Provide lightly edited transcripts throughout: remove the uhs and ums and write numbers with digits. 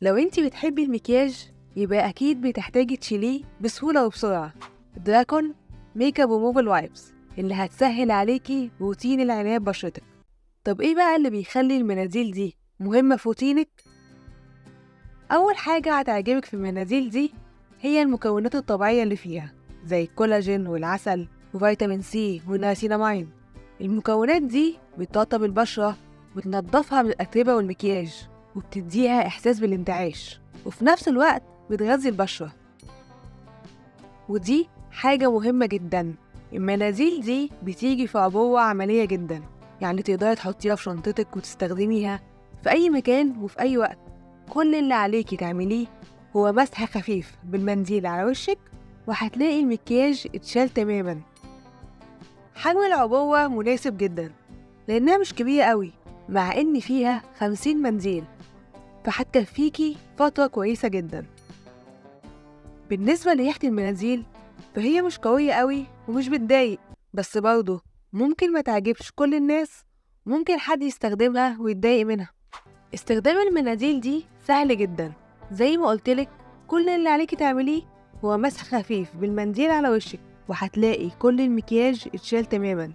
لو انتي بتحبي المكياج يبقى أكيد بتحتاجي تشيليه بسهولة وبسرعة. دراكون ميك اب ريموفال وايبس اللي هتسهل عليكي روتين العناية ببشرتك. طب ايه بقى اللي بيخلي المناديل دي مهمة في روتينك؟ أول حاجة هتعجبك في المناديل دي هي المكونات الطبيعية اللي فيها، زي الكولاجين والعسل وفيتامين سي والنياسينامين. المكونات دي بترطب البشرة وتنضفها من الأتربة والمكياج، وبتديها إحساس بالانتعاش، وفي نفس الوقت بتغذي البشرة. ودي حاجة مهمة جدا. المناديل دي بتيجي في عبوة عملية جدا، يعني تقدري تحطيها في شنطتك وتستخدميها في أي مكان وفي أي وقت. كل اللي عليكي تعمليه هو مسح خفيف بالمنديل على وشك، وهتلاقي المكياج اتشال تماما. حجم العبوة مناسب جدا لأنها مش كبيرة قوي، مع إن فيها 50 منديل، فهتكفيكي فترة كويسة جدا. بالنسبة لريحة المناديل فهي مش قوية قوي ومش بتضايق، بس برضه ممكن ما تعجبش كل الناس، ممكن حد يستخدمها ويتضايق منها. استخدام المناديل دي سهل جدا، زي ما قلتلك. كل اللي عليكي تعمليه هو مسح خفيف بالمنديل على وشك، وهتلاقي كل المكياج اتشال تماما،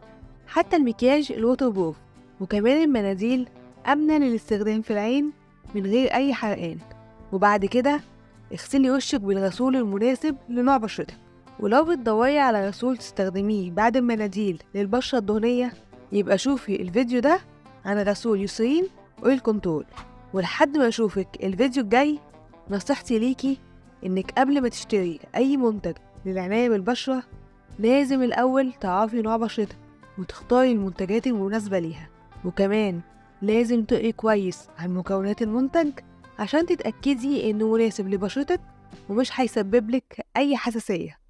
حتى المكياج الووتر بروف. وكمان المناديل آمنة للاستخدام في العين من غير أي حرقان. وبعد كده اغسلي وشك بالغسول المناسب لنوع بشرتك. ولو بتدوري على غسول تستخدميه بعد المناديل للبشرة الدهنية، يبقى شوفي الفيديو ده عن غسول يوسرين اويل كنترول. ولحد ما اشوفك الفيديو الجاي، نصيحتي ليكي انك قبل ما تشتري اي منتج للعناية بالبشرة لازم الاول تعرفي نوع بشرتك وتختاري المنتجات المناسبة ليها. وكمان لازم تقري كويس عن مكونات المنتج عشان تتأكدي انه مناسب لبشرتك ومش هيسبب لك اي حساسية.